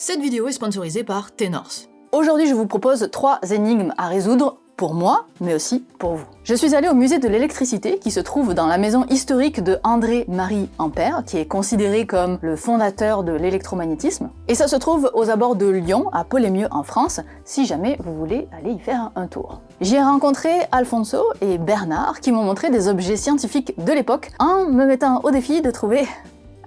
Cette vidéo est sponsorisée par Tenorth. Aujourd'hui, je vous propose 3 énigmes à résoudre pour moi, mais aussi pour vous. Je suis allée au musée de l'électricité qui se trouve dans la maison historique de André-Marie Ampère, qui est considéré comme le fondateur de l'électromagnétisme. Et ça se trouve aux abords de Lyon, à Paul-les-Mieux en France, si jamais vous voulez aller y faire un tour. J'y ai rencontré Alfonso et Bernard qui m'ont montré des objets scientifiques de l'époque en me mettant au défi de trouver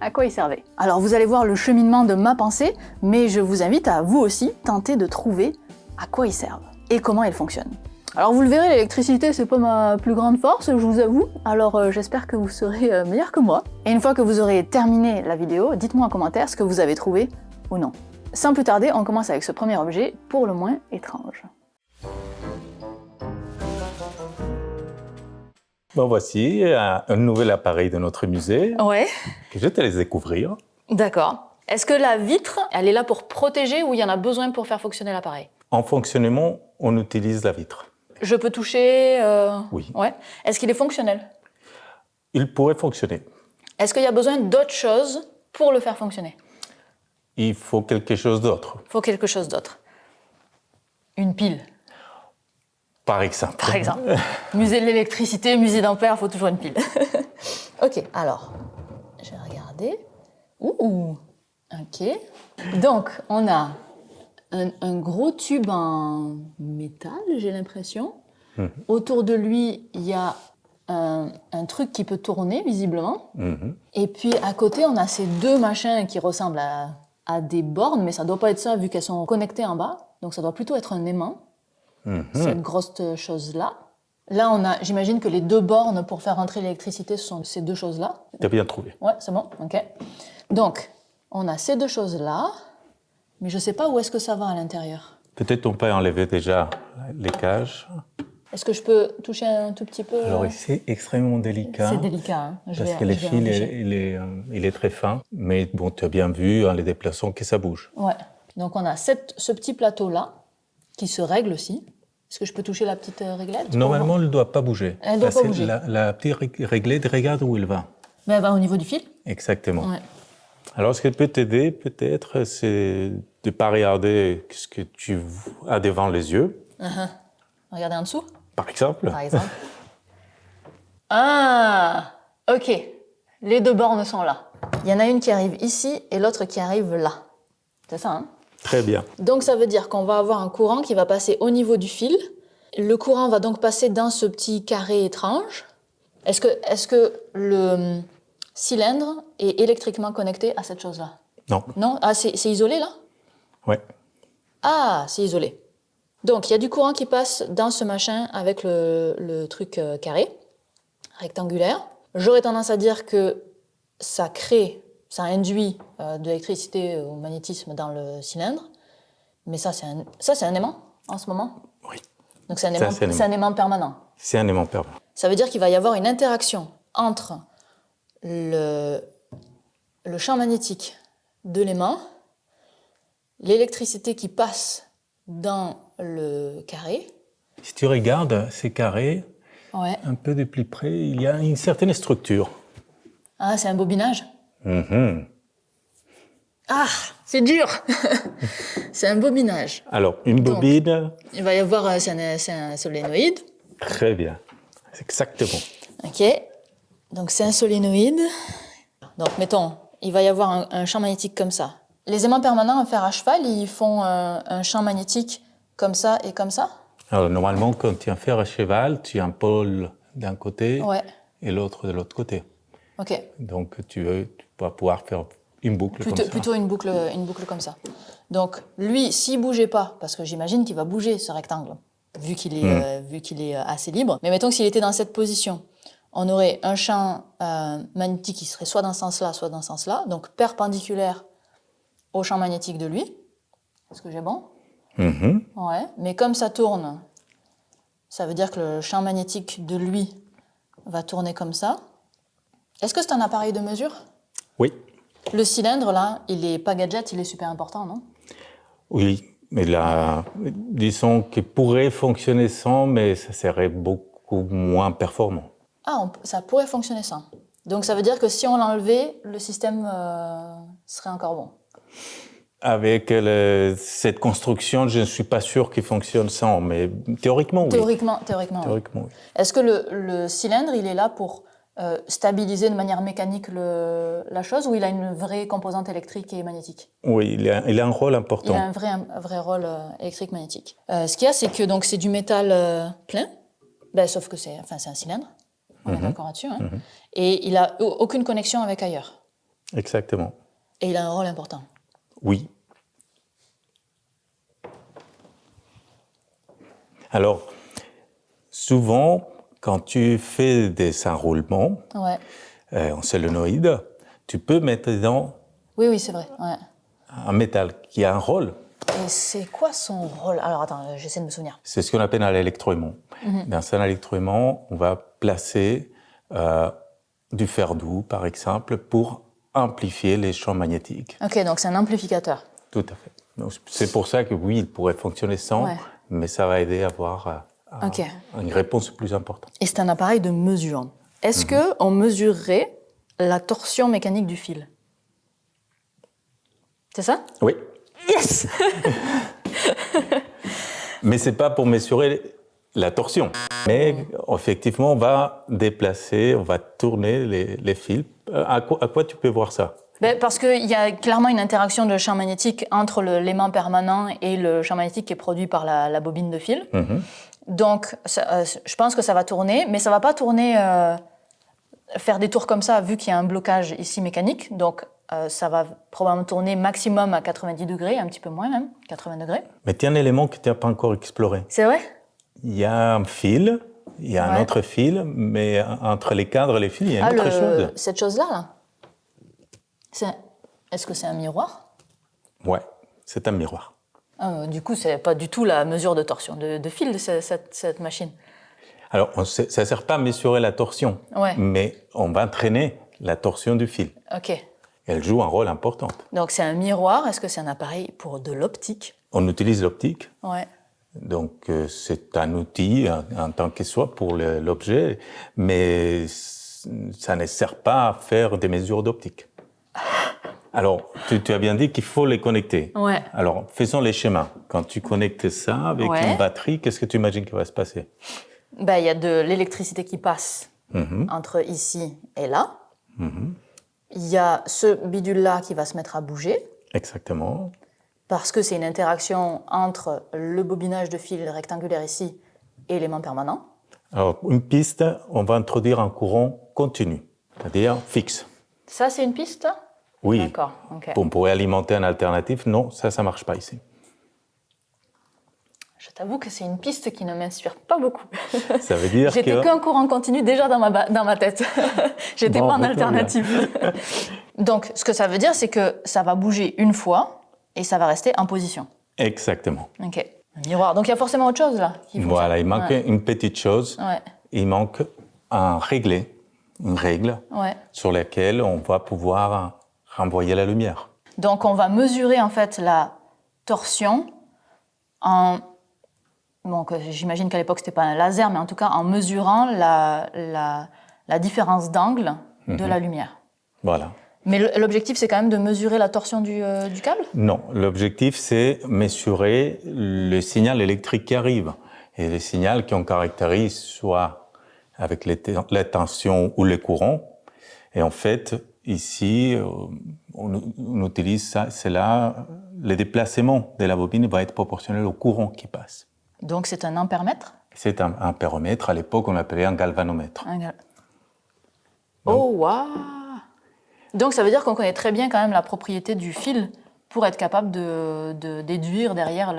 à quoi ils servaient. Alors vous allez voir le cheminement de ma pensée, mais je vous invite à vous aussi tenter de trouver à quoi ils servent et comment ils fonctionnent. Alors vous le verrez, l'électricité c'est pas ma plus grande force, je vous avoue, alors j'espère que vous serez meilleur que moi. Et une fois que vous aurez terminé la vidéo, dites-moi en commentaire ce que vous avez trouvé ou non. Sans plus tarder, on commence avec ce premier objet, pour le moins étrange. Bon, voici un nouvel appareil de notre musée Ouais, que je te laisse découvrir. d'accord. Est-ce que la vitre, elle est là pour protéger ou il y en a besoin pour faire fonctionner l'appareil? En fonctionnement, on utilise la vitre. Je peux toucher Oui. Ouais. Est-ce qu'il est fonctionnel? Il pourrait fonctionner. Est-ce qu'il y a besoin d'autre chose pour le faire fonctionner? Il faut quelque chose d'autre, Il faut quelque chose d'autre. Une pile, par exemple. par exemple. Musée de l'électricité, musée d'Ampère, il faut toujours une pile. Ok, alors, je vais regarder. Ouh, ok. Donc, on a un gros tube en métal, j'ai l'impression. Autour de lui, il y a un truc qui peut tourner, visiblement. Et puis, à côté, on a ces deux machins qui ressemblent à des bornes, mais ça ne doit pas être ça, vu qu'elles sont connectées en bas. Donc, ça doit plutôt être un aimant, cette grosse chose-là. Là, on a, j'imagine que les deux bornes pour faire rentrer l'électricité, ce sont ces deux choses-là. Tu as bien trouvé. Ouais, c'est bon, ok. Donc, on a ces deux choses-là, mais je ne sais pas où est-ce que ça va à l'intérieur. Peut-être on peut enlever déjà les cages. Est-ce que je peux toucher un tout petit peu? Alors ici, c'est extrêmement délicat. C'est délicat, hein. Parce que le fil, il est très fin. Mais bon, tu as bien vu en les déplaçant que ça bouge. Ouais. Donc on a ce petit plateau-là, qui se règle aussi. Est-ce que je peux toucher la petite réglette? Normalement, elle ne doit pas bouger. Elle ne doit pas C'est bouger. La petite réglette, regarde où elle va. Mais elle va au niveau du fil? Exactement. Ouais. Alors, ce qui peut t'aider, peut-être, c'est de ne pas regarder ce que tu as devant les yeux, Regardez en dessous, par exemple. par exemple. Ah, ok. Les deux bornes sont là. Il y en a une qui arrive ici et l'autre qui arrive là. C'est ça, hein? Très bien. Donc ça veut dire qu'on va avoir un courant qui va passer au niveau du fil. Le courant va donc passer dans ce petit carré étrange. Est-ce que le cylindre est électriquement connecté à cette chose-là? Non. Non? Ah, c'est isolé là? Ouais. Ah, c'est isolé. Donc il y a du courant qui passe dans ce machin avec le truc carré, rectangulaire. J'aurais tendance à dire que ça induit de l'électricité au magnétisme dans le cylindre. Mais ça, c'est un aimant en ce moment? Oui. Donc c'est un aimant permanent. C'est un aimant permanent. Ça veut dire qu'il va y avoir une interaction entre le champ magnétique de l'aimant, l'électricité qui passe dans le carré. Si tu regardes ces carrés, Ouais. un peu de plus près, il y a une certaine structure. Ah, c'est un bobinage? Mhm. Ah, c'est dur. C'est un bobinage. Alors, une bobine, Il va y avoir, c'est un solénoïde. très bien. C'est exactement. Ok. Donc c'est un solénoïde. Donc mettons, il va y avoir un champ magnétique comme ça. Les aimants permanents en fer à cheval, ils font un champ magnétique comme ça et comme ça? Alors, normalement, quand tu as un fer à cheval, tu as un pôle d'un côté Ouais. et l'autre de l'autre côté. Ok. Donc, tu vas pouvoir faire une boucle comme ça. Plutôt une boucle comme ça. Donc lui, s'il bougeait pas, parce que j'imagine qu'il va bouger ce rectangle, vu qu'il est assez libre. Mais mettons que s'il était dans cette position, on aurait un champ magnétique qui serait soit dans ce sens-là, soit dans ce sens-là, donc perpendiculaire au champ magnétique de lui. Est-ce que j'ai bon? Ouais. Mais comme ça tourne, ça veut dire que le champ magnétique de lui va tourner comme ça. Est-ce que c'est un appareil de mesure? Oui. Le cylindre, là, il est pas gadget, il est super important, non? Oui, mais là, disons qu'il pourrait fonctionner sans, mais ça serait beaucoup moins performant. Ah, ça pourrait fonctionner sans. Donc ça veut dire que si on l'enlevait, le système serait encore bon. Avec cette construction, je ne suis pas sûr qu'il fonctionne sans, mais théoriquement, oui. Théoriquement, Théoriquement, oui. Est-ce que le cylindre, il est là pour stabiliser de manière mécanique la chose, ou il a une vraie composante électrique et magnétique? Oui, il a un rôle important. Il a un vrai rôle électrique magnétique. Ce qu'il y a, c'est que donc, c'est du métal plein, sauf que c'est un cylindre, on est d'accord là-dessus, hein. Et il n'a aucune connexion avec ailleurs. Exactement. Et il a un rôle important. Oui. Alors, souvent, quand tu fais des enroulements en solénoïde, tu peux mettre dedans Oui, c'est vrai. Ouais. un métal qui a un rôle. Et c'est quoi son rôle? Alors attends, j'essaie de me souvenir. C'est ce qu'on appelle un électroaimant. Dans un électroaimant, on va placer du fer doux, par exemple, pour amplifier les champs magnétiques. Ok, donc c'est un amplificateur. Tout à fait. Donc, c'est pour ça que oui, il pourrait fonctionner sans, mais ça va aider à avoir une réponse plus importante. Et c'est un appareil de mesure. Est-ce qu'on mesurerait la torsion mécanique du fil? C'est ça? Oui. Yes. Mais c'est pas pour mesurer la torsion. Mais effectivement, on va déplacer, on va tourner les fils. À quoi tu peux voir ça? Parce qu'il y a clairement une interaction de champ magnétique entre l'aimant permanent et le champ magnétique qui est produit par la bobine de fil. Donc, je pense que ça va tourner, mais ça va pas tourner, faire des tours comme ça, vu qu'il y a un blocage ici mécanique. Donc, ça va probablement tourner maximum à 90 degrés, un petit peu moins même, 80 degrés. Mais il y a un élément que tu n'as pas encore exploré. C'est vrai? Il y a un fil, il y a un autre fil, mais entre les cadres et les fils, il y a une autre chose. Cette chose-là, là. Est-ce que c'est un miroir? Ouais, c'est un miroir. Du coup, c'est pas du tout la mesure de torsion de fil de cette machine. Alors, ça ne sert pas à mesurer la torsion, mais on va entraîner la torsion du fil. Ok. Elle joue un rôle important. Donc, c'est un miroir. Est-ce que c'est un appareil pour de l'optique? On utilise l'optique. Ouais. Donc, c'est un outil en tant que soit pour l'objet, mais ça ne sert pas à faire des mesures d'optique. Alors, tu as bien dit qu'il faut les connecter. Ouais. Alors, faisons les schémas. Quand tu connectes ça avec une batterie, qu'est-ce que tu imagines qui va se passer? Il y a de l'électricité qui passe entre ici et là. Il y a ce bidule-là qui va se mettre à bouger. Exactement. Parce que c'est une interaction entre le bobinage de fil rectangulaire ici et l'aimant permanent. Alors, une piste, on va introduire un courant continu, c'est-à-dire fixe. Ça, c'est une piste? Oui. D'accord. Okay. On pourrait alimenter un alternatif. Non, ça ne marche pas ici. Je t'avoue que c'est une piste qui ne m'inspire pas beaucoup. Ça veut dire J'étais qu'un courant continu déjà dans ma tête. J'étais pas en alternative. Donc, ce que ça veut dire, c'est que ça va bouger une fois et ça va rester en position. Exactement. Ok. Un miroir. Donc, il y a forcément autre chose là. Voilà, il manque une petite chose. Il manque une règle sur laquelle on va pouvoir renvoyer la lumière. Donc, on va mesurer en fait la torsion en... Donc, j'imagine qu'à l'époque, c'était pas un laser, mais en tout cas, en mesurant la différence d'angle de la lumière. Voilà. Mais l'objectif, c'est quand même de mesurer la torsion du câble? Non, l'objectif, c'est mesurer le signal électrique qui arrive. Et le signal qu'on caractérise soit avec la tension ou les courants. Et en fait, ici, on utilise ça, c'est là, le déplacement de la bobine va être proportionnel au courant qui passe. Donc c'est un ampèremètre? C'est un ampèromètre. À l'époque, on l'appelait un galvanomètre. Oh, waouh! Donc ça veut dire qu'on connaît très bien quand même la propriété du fil pour être capable de déduire derrière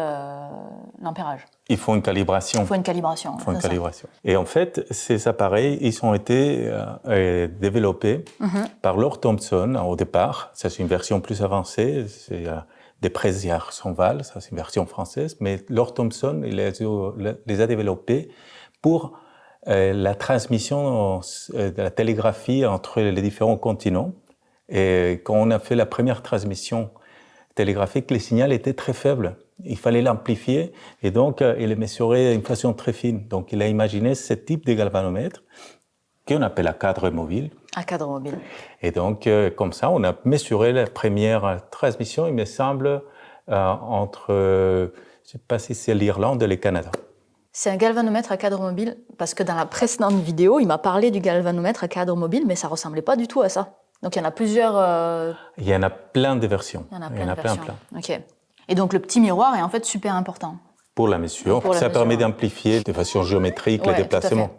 l'ampérage. Il faut une calibration. Il faut une calibration. Et en fait, ces appareils, ils ont été développés par Lord Thomson au départ. Ça, c'est une version plus avancée. C'est des Prézières-Sonval, ça c'est une version française. Mais Lord Thomson, il les a développés pour la transmission de la télégraphie entre les différents continents. Et quand on a fait la première transmission télégraphique, le signal était très faible. Il fallait l'amplifier et donc il est mesuré d'une façon très fine. Donc il a imaginé ce type de galvanomètre qu'on appelle à cadre mobile. À cadre mobile. Et donc comme ça, on a mesuré la première transmission, il me semble, entre, je ne sais pas si c'est l'Irlande et le Canada. C'est un galvanomètre à cadre mobile, parce que dans la précédente vidéo, il m'a parlé du galvanomètre à cadre mobile, mais ça ne ressemblait pas du tout à ça. Donc il y en a plusieurs... Il y en a plein de versions. Il y en a plein. Ok. Et donc le petit miroir est en fait super important. Pour la mesure, ça permet d'amplifier de façon géométrique les déplacements.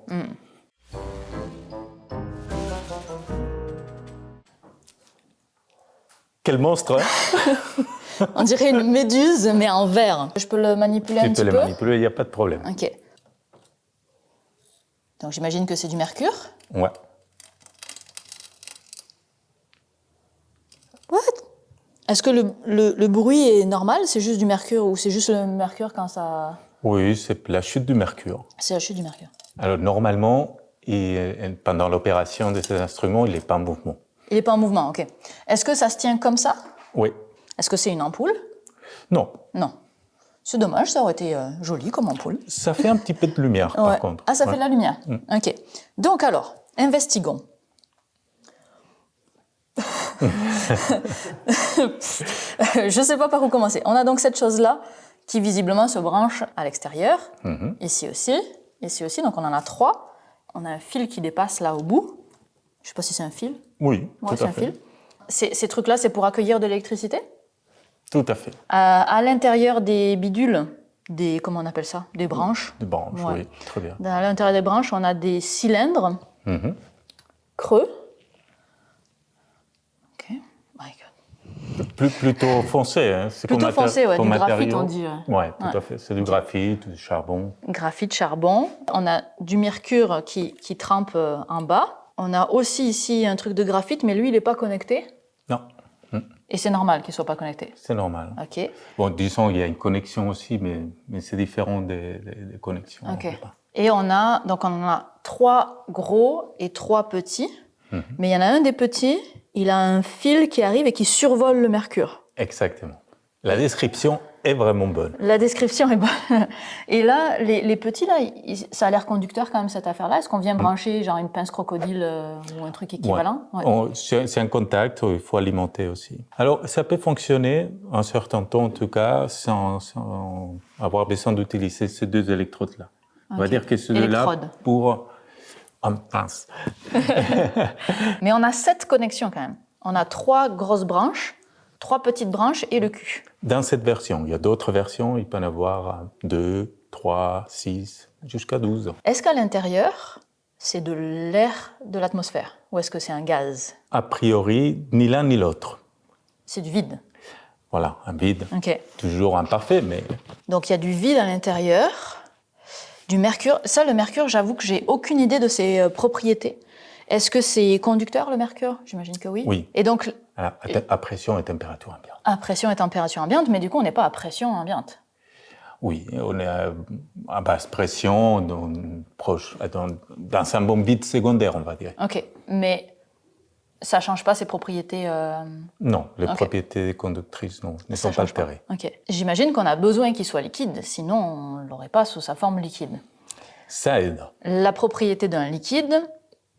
Quel monstre, hein? On dirait une méduse, mais en verre. Je peux le manipuler un petit peu? Tu peux le manipuler, il n'y a pas de problème. Ok. Donc j'imagine que c'est du mercure. Ouais. What? Est-ce que le bruit est normal? C'est juste du mercure ou c'est juste le mercure quand ça... Oui, c'est la chute du mercure. C'est la chute du mercure. Alors normalement, pendant l'opération de ces instruments, il n'est pas en mouvement. Il n'est pas en mouvement, ok. Est-ce que ça se tient comme ça? Oui. Est-ce que c'est une ampoule? Non. Non. C'est dommage, ça aurait été joli comme ampoule. Ça fait un petit peu de lumière, par contre. Ah, ça fait de la lumière? Ok. Donc alors, investiguons. Je ne sais pas par où commencer. On a donc cette chose-là qui visiblement se branche à l'extérieur, ici aussi, donc on en a 3. On a un fil qui dépasse là au bout. Je ne sais pas si c'est un fil. Oui, tout à fait. Ces trucs-là, c'est pour accueillir de l'électricité? Tout à fait. À l'intérieur des bidules, comment on appelle ça? Des branches. Des branches, oui, très bien. À l'intérieur des branches, on a des cylindres creux. Ok, my God. Plutôt foncé, hein. Plutôt foncé, du graphite, on dit. Oui, tout à fait. C'est du graphite, du charbon. Graphite, charbon. On a du mercure qui trempe en bas. On a aussi ici un truc de graphite, mais lui, il n'est pas connecté. Non. Et c'est normal qu'il ne soit pas connecté? C'est normal. Ok. Bon, disons, il y a une connexion aussi, mais c'est différent des connexions. Ok. Et on en a 3 gros et 3 petits. Mais il y en a un des petits, il a un fil qui arrive et qui survole le mercure. Exactement. La description est vraiment bonne. La description est bonne. Et là, les petits, là, ça a l'air conducteur quand même, cette affaire-là. Est-ce qu'on vient brancher genre une pince crocodile ou un truc équivalent? Ouais. C'est un contact, il faut alimenter aussi. Alors, ça peut fonctionner un certain temps, en tout cas, sans avoir besoin d'utiliser ces 2 électrodes-là. On va dire que ceux-là pour... pince. Mais on a 7 connexions quand même. On a 3 grosses branches, 3 petites branches et le cul. Dans cette version, il y a d'autres versions, il peut y en avoir 2, 3, 6, jusqu'à 12. Est-ce qu'à l'intérieur, c'est de l'air de l'atmosphère ou est-ce que c'est un gaz? A priori, ni l'un ni l'autre. C'est du vide. Voilà, un vide. Ok. Toujours imparfait, mais... Donc il y a du vide à l'intérieur, du mercure. Ça, le mercure, j'avoue que j'ai aucune idée de ses propriétés. Est-ce que c'est conducteur, le mercure? J'imagine que oui. Oui. Et donc... À pression et température ambiante. À pression et température ambiante, mais du coup, on n'est pas à pression ambiante. Oui, on est à basse pression, dans un bon vide secondaire, on va dire. Ok, mais ça ne change pas ses propriétés Non, les propriétés conductrices ne sont pas altérées. Ok. J'imagine qu'on a besoin qu'il soit liquide, sinon on ne l'aurait pas sous sa forme liquide. Ça aide. La propriété d'un liquide...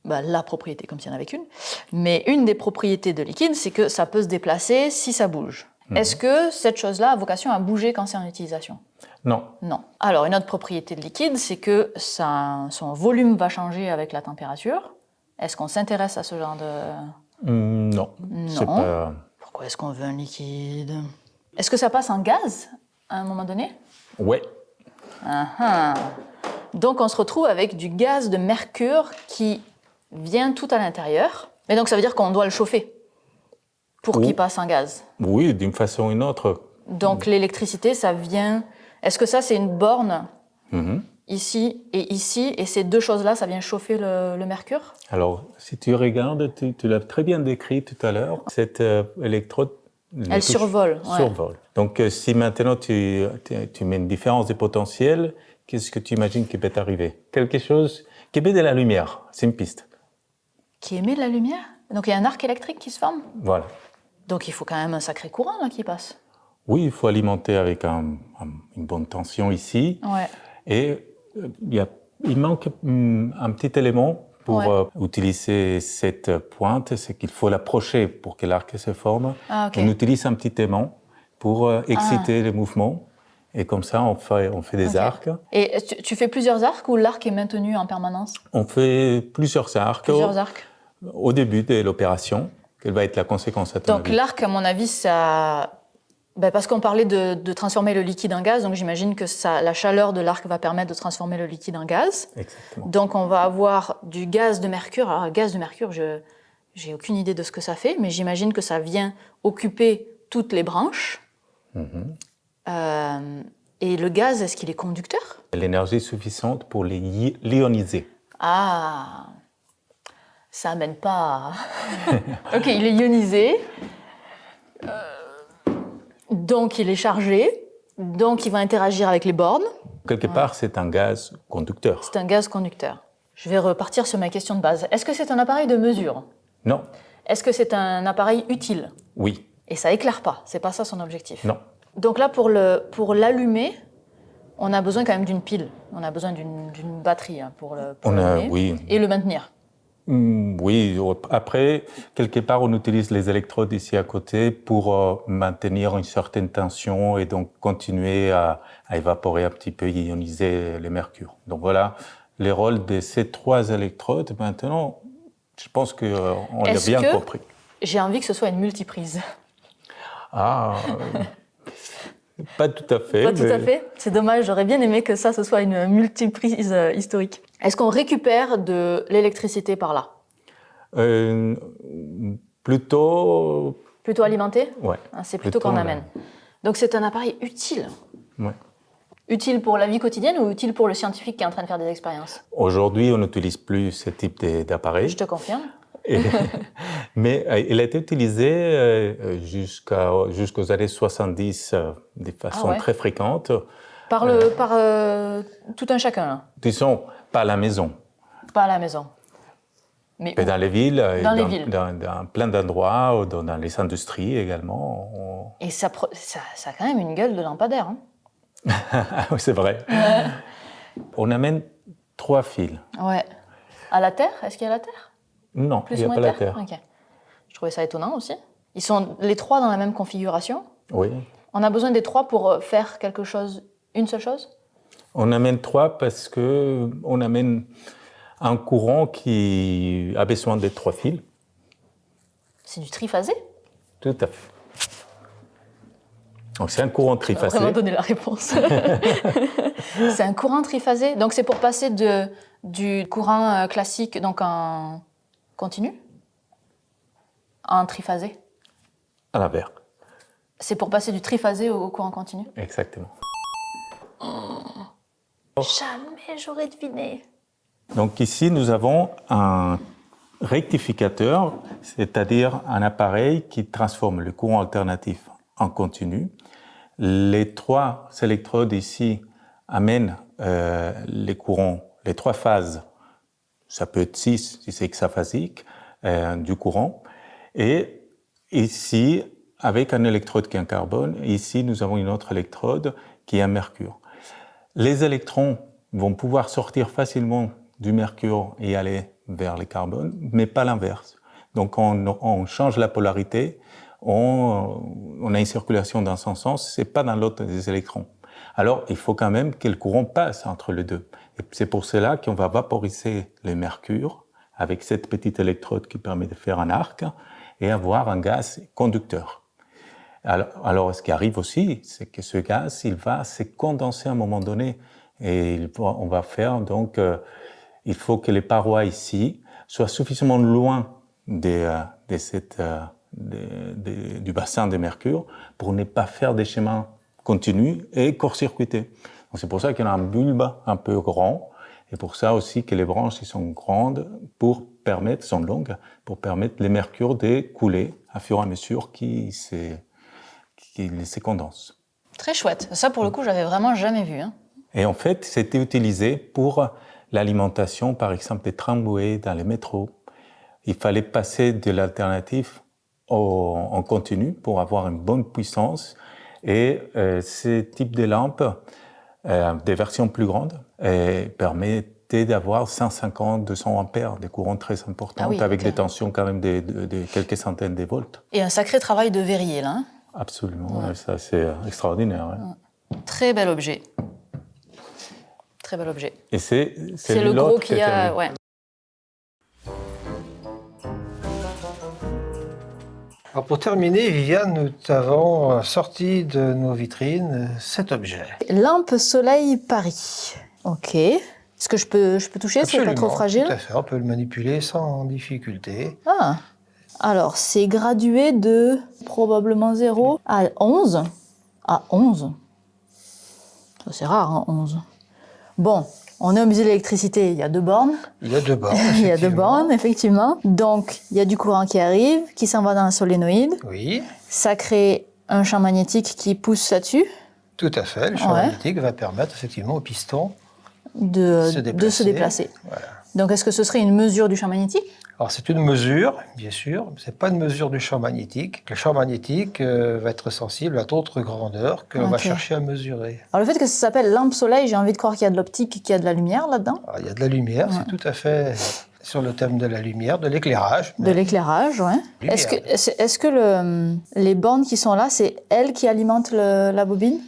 la propriété, comme s'il n'y en avait qu'une. Mais une des propriétés de liquide, c'est que ça peut se déplacer si ça bouge. Est-ce que cette chose-là a vocation à bouger quand c'est en utilisation? Non. Non. Alors, une autre propriété de liquide, c'est que son volume va changer avec la température. Est-ce qu'on s'intéresse à ce genre de... Non. Non. Pas... Pourquoi est-ce qu'on veut un liquide? Est-ce que ça passe en gaz à un moment donné? Oui. Donc, on se retrouve avec du gaz de mercure qui vient tout à l'intérieur. Mais donc, ça veut dire qu'on doit le chauffer pour qu'il passe en gaz. Oui, d'une façon ou d'une autre. Donc, l'électricité, ça vient... Est-ce que ça, c'est une borne ici, et ces 2 choses-là, ça vient chauffer le mercure? Alors, si tu regardes, tu l'as très bien décrit tout à l'heure, cette électrode... Elle survole. Survole. Donc, si maintenant tu mets une différence de potentiel, qu'est-ce que tu imagines qui peut arriver? Quelque chose qui émet de la lumière, c'est une piste. Qui émet de la lumière? Donc, il y a un arc électrique qui se forme? Voilà. Donc, il faut quand même un sacré courant là, qui passe. Oui, il faut alimenter avec une bonne tension ici. Ouais. Et il manque un petit élément pour utiliser cette pointe, c'est qu'il faut l'approcher pour que l'arc se forme. Ah, ok. On utilise un petit aimant pour exciter les mouvements. Et comme ça, on fait des arcs. Et tu fais plusieurs arcs ou l'arc est maintenu en permanence? On fait plusieurs arcs. Plusieurs arcs. Au début de l'opération. Quelle va être la conséquence à ton avis? Donc l'arc, à mon avis, ça... parce qu'on parlait de transformer le liquide en gaz, donc j'imagine que la chaleur de l'arc va permettre de transformer le liquide en gaz. Exactement. Donc on va avoir du gaz de mercure. Alors, gaz de mercure, j'ai aucune idée de ce que ça fait, mais j'imagine que ça vient occuper toutes les branches. Et le gaz, est-ce qu'il est conducteur? L'énergie suffisante pour l'ioniser. Ah, ça amène pas... Ok, il est ionisé. Donc, il est chargé, donc il va interagir avec les bornes. Quelque part, c'est un gaz conducteur. C'est un gaz conducteur. Je vais repartir sur ma question de base. Est-ce que c'est un appareil de mesure? Non. Est-ce que c'est un appareil utile? Oui. Et ça éclaire pas, c'est pas ça son objectif? Non. Donc là, pour l'allumer, on a besoin quand même d'une pile. On a besoin d'une batterie pour l'allumer oui. et le maintenir. Oui, après, quelque part, on utilise les électrodes ici à côté pour maintenir une certaine tension et donc continuer à évaporer un petit peu, ioniser les mercures. Donc voilà les rôles de ces 3 électrodes. Maintenant, je pense qu'on l'a bien compris. J'ai envie que ce soit une multiprise. Ah, pas tout à fait. Pas tout à fait. C'est dommage, j'aurais bien aimé que ce soit une multiprise historique. Est-ce qu'on récupère de l'électricité par là? Plutôt alimenté? Ouais. C'est plutôt qu'on amène. Donc c'est un appareil utile. Ouais. Utile pour la vie quotidienne ou utile pour le scientifique qui est en train de faire des expériences? Aujourd'hui, on n'utilise plus ce type d'appareil. Je te confirme. Mais il a été utilisé jusqu'aux années 70 de façon très fréquente. Par tout un chacun, là. Disons, pas à la maison. Pas à la maison. Mais dans les villes, dans plein d'endroits, dans les industries également. Et ça a quand même une gueule de lampadaire. Hein. Oui, c'est vrai. On amène 3 fils. Ouais. À la Terre? Est-ce qu'il y a la Terre? Non, il n'y a pas la Terre. Okay. Je trouvais ça étonnant aussi. Ils sont les 3 dans la même configuration? Oui. On a besoin des 3 pour faire quelque chose, une seule chose? On amène 3 parce qu'on amène un courant qui a besoin des 3 fils. C'est du triphasé? Tout à fait. Donc c'est un courant triphasé. On va vraiment donner la réponse. C'est un courant triphasé. Donc c'est pour passer du courant classique, donc en continu, en triphasé? À l'inverse. C'est pour passer du triphasé au courant continu? Exactement. Jamais j'aurais deviné. Donc ici, nous avons un rectificateur, c'est-à-dire un appareil qui transforme le courant alternatif en continu. Les 3 électrodes ici amènent les courants, les 3 phases, ça peut être 6 si c'est hexaphasique, du courant. Et ici, avec un électrode qui est un carbone, ici nous avons une autre électrode qui est un mercure. Les électrons vont pouvoir sortir facilement du mercure et aller vers les carbones, mais pas l'inverse. Donc on change la polarité, on a une circulation dans un sens, c'est pas dans l'autre des électrons. Alors il faut quand même que le courant passe entre les deux. Et c'est pour cela qu'on va vaporiser le mercure avec cette petite électrode qui permet de faire un arc et avoir un gaz conducteur. Alors ce qui arrive aussi, c'est que ce gaz, il va se condenser à un moment donné et on va faire donc il faut que les parois ici soient suffisamment loin du bassin de mercure pour ne pas faire des chemins continus et court-circuités. C'est pour ça qu'il y a un bulbe un peu grand et pour ça aussi que les branches sont grandes sont longues pour permettre les mercures de couler à fur et à mesure qu'ils se condensent. Très chouette. Ça, pour le coup, j'avais vraiment jamais vu. Hein. Et en fait, c'était utilisé pour l'alimentation, par exemple, des tramways dans les métros. Il fallait passer de l'alternatif en continu pour avoir une bonne puissance. Et ce type de lampes, des versions plus grandes, permettaient d'avoir 150-200 ampères, des courants très importants, avec des tensions quand même de quelques centaines de volts. Et un sacré travail de verrier, là. Hein. Absolument, ouais. Ça c'est extraordinaire. Ouais. Très bel objet. Très bel objet. Et c'est le gros qui a... Ouais. Alors pour terminer, Viviane, nous avons sorti de nos vitrines cet objet. Lampe Soleil Paris. Ok. Est-ce que je peux toucher? C'est pas trop fragile? Tout à fait, on peut le manipuler sans difficulté. Ah. Alors, c'est gradué de probablement 0 à 11. À 11. Ça, c'est rare, hein, 11. Bon, on est au musée de l'électricité, il y a 2 bornes. Il y a 2 bornes, Il y a 2 bornes, effectivement. Donc, il y a du courant qui arrive, qui s'en va dans un solénoïde. Oui. Ça crée un champ magnétique qui pousse là-dessus. Tout à fait, le champ magnétique va permettre effectivement au piston de se déplacer. Voilà. Donc, est-ce que ce serait une mesure du champ magnétique? Alors, c'est une mesure, bien sûr, mais ce n'est pas une mesure du champ magnétique. Le champ magnétique va être sensible à d'autres grandeurs que l'on va chercher à mesurer. Alors, le fait que ça s'appelle lampe soleil, j'ai envie de croire qu'il y a de l'optique, qu'il y a de la lumière là-dedans. Alors, il y a de la lumière, c'est tout à fait sur le thème de la lumière, de l'éclairage. De l'éclairage, oui. Est-ce que les bornes qui sont là, c'est elles qui alimentent la bobine?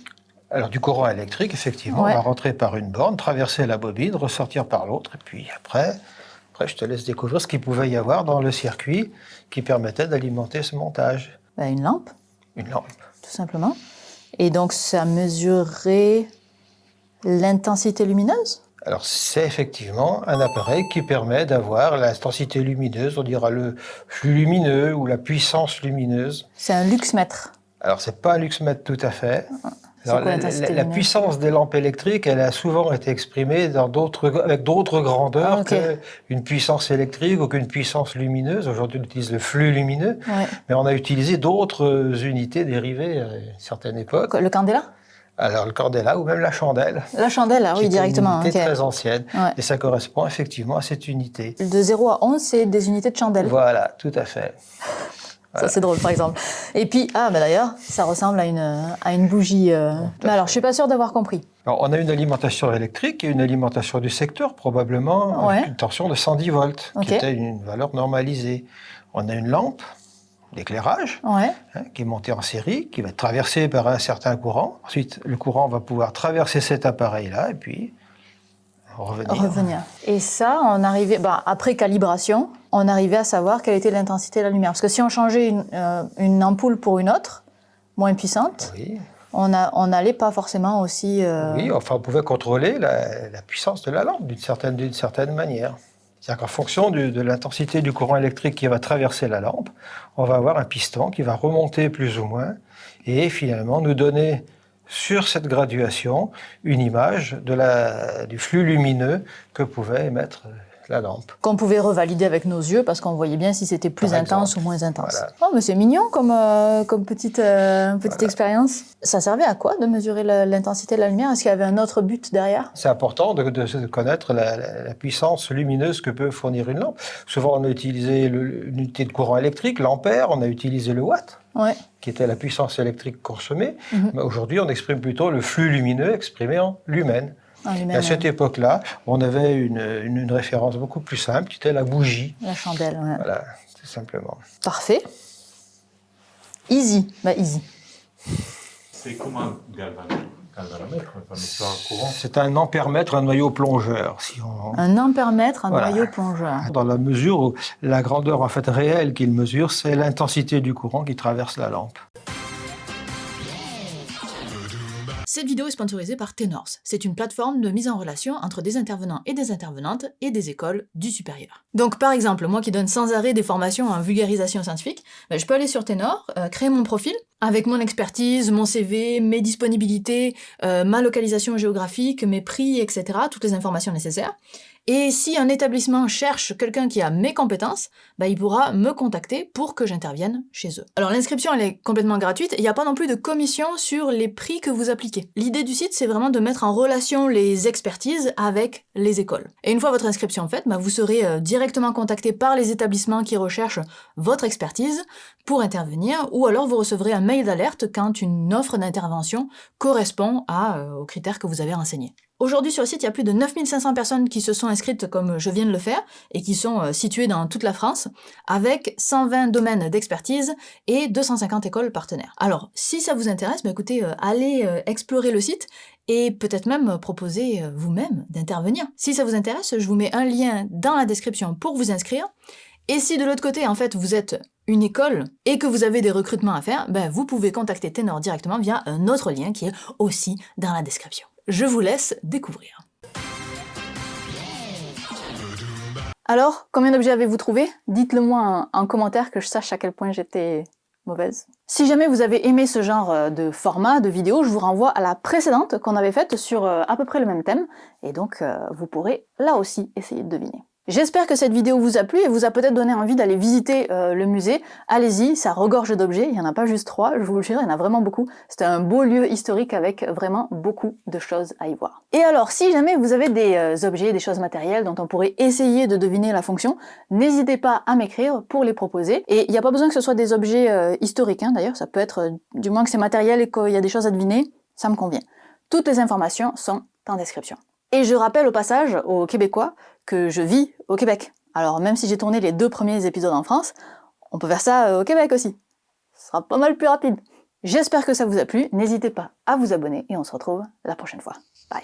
Alors, du courant électrique, effectivement, on va rentrer par une borne, traverser la bobine, ressortir par l'autre, et puis après, je te laisse découvrir ce qu'il pouvait y avoir dans le circuit qui permettait d'alimenter ce montage. Une lampe. Une lampe. Tout simplement. Et donc, ça mesurait l'intensité lumineuse? Alors, c'est effectivement un appareil qui permet d'avoir l'intensité lumineuse, on dira le flux lumineux ou la puissance lumineuse. C'est un luxmètre. Alors, c'est pas un luxmètre tout à fait. Alors, la puissance des lampes électriques, elle a souvent été exprimée avec d'autres grandeurs qu'une puissance électrique ou qu'une puissance lumineuse. Aujourd'hui, on utilise le flux lumineux, mais on a utilisé d'autres unités dérivées à une certaine époque. Le candela? Alors, le candela ou même la chandelle. La chandelle, oui, directement. C'est une unité très ancienne, et ça correspond effectivement à cette unité. De 0 à 11, c'est des unités de chandelle. Voilà, tout à fait. Ça, c'est drôle, par exemple. Et puis, d'ailleurs, ça ressemble à une bougie. Mais alors, je suis pas sûre d'avoir compris. Alors, on a une alimentation électrique et une alimentation du secteur, probablement, avec une tension de 110 volts, qui était une valeur normalisée. On a une lampe d'éclairage, qui est montée en série, qui va être traversée par un certain courant. Ensuite, le courant va pouvoir traverser cet appareil-là, et puis revenir. Et ça, on arrivait, après calibration, on arrivait à savoir quelle était l'intensité de la lumière. Parce que si on changeait une ampoule pour une autre, moins puissante, on n'allait pas forcément aussi... Oui, enfin, on pouvait contrôler la puissance de la lampe d'une certaine manière. C'est-à-dire qu'en fonction de l'intensité du courant électrique qui va traverser la lampe, on va avoir un piston qui va remonter plus ou moins et finalement nous donner sur cette graduation une image du flux lumineux que pouvait émettre la lampe. Qu'on pouvait revalider avec nos yeux parce qu'on voyait bien si c'était plus intense ou moins intense. Voilà. Oh, mais c'est mignon comme petite expérience. Ça servait à quoi de mesurer l'intensité de la lumière? Est-ce qu'il y avait un autre but derrière? C'est important de connaître la puissance lumineuse que peut fournir une lampe. Souvent, on a utilisé l'unité de courant électrique, l'ampère, on a utilisé le watt, qui était la puissance électrique consommée. Mais aujourd'hui, on exprime plutôt le flux lumineux exprimé en lumen. Et à cette époque-là, on avait une référence beaucoup plus simple, qui était la bougie. La chandelle, Voilà, tout simplement. Parfait. Easy. Easy. C'est comme un galvanomètre, un courant. C'est un ampèremètre, un noyau plongeur. Un ampèremètre, un noyau plongeur. Dans la mesure où la grandeur en fait réelle qu'il mesure, c'est l'intensité du courant qui traverse la lampe. Cette vidéo est sponsorisée par Tenors. C'est une plateforme de mise en relation entre des intervenants et des intervenantes et des écoles du supérieur. Donc par exemple, moi qui donne sans arrêt des formations en vulgarisation scientifique, je peux aller sur Tenors, créer mon profil avec mon expertise, mon CV, mes disponibilités, ma localisation géographique, mes prix, etc., toutes les informations nécessaires. Et si un établissement cherche quelqu'un qui a mes compétences, il pourra me contacter pour que j'intervienne chez eux. Alors l'inscription, elle est complètement gratuite, il n'y a pas non plus de commission sur les prix que vous appliquez. L'idée du site, c'est vraiment de mettre en relation les expertises avec les écoles. Et une fois votre inscription faite, vous serez directement contacté par les établissements qui recherchent votre expertise pour intervenir, ou alors vous recevrez un mail d'alerte quand une offre d'intervention correspond aux critères que vous avez renseignés. Aujourd'hui sur le site, il y a plus de 9500 personnes qui se sont inscrites comme je viens de le faire et qui sont situées dans toute la France avec 120 domaines d'expertise et 250 écoles partenaires. Alors, si ça vous intéresse, écoutez, allez explorer le site et peut-être même proposer vous-même d'intervenir. Si ça vous intéresse, je vous mets un lien dans la description pour vous inscrire. Et si de l'autre côté, en fait, vous êtes une école et que vous avez des recrutements à faire, vous pouvez contacter Tenor directement via un autre lien qui est aussi dans la description. Je vous laisse découvrir. Alors, combien d'objets avez-vous trouvé? Dites-le moi en commentaire que je sache à quel point j'étais mauvaise. Si jamais vous avez aimé ce genre de format, de vidéo, je vous renvoie à la précédente qu'on avait faite sur à peu près le même thème, et donc vous pourrez là aussi essayer de deviner. J'espère que cette vidéo vous a plu et vous a peut-être donné envie d'aller visiter le musée. Allez-y, ça regorge d'objets, il n'y en a pas juste 3, je vous le jure, il y en a vraiment beaucoup. C'était un beau lieu historique avec vraiment beaucoup de choses à y voir. Et alors, si jamais vous avez des objets, des choses matérielles dont on pourrait essayer de deviner la fonction, n'hésitez pas à m'écrire pour les proposer. Et il n'y a pas besoin que ce soit des objets historiques, d'ailleurs, ça peut être, du moins que c'est matériel et qu'il y a des choses à deviner, ça me convient. Toutes les informations sont en description. Et je rappelle au passage aux Québécois que je vis au Québec. Alors même si j'ai tourné les 2 premiers épisodes en France, on peut faire ça au Québec aussi. Ce sera pas mal plus rapide. J'espère que ça vous a plu, n'hésitez pas à vous abonner et on se retrouve la prochaine fois. Bye.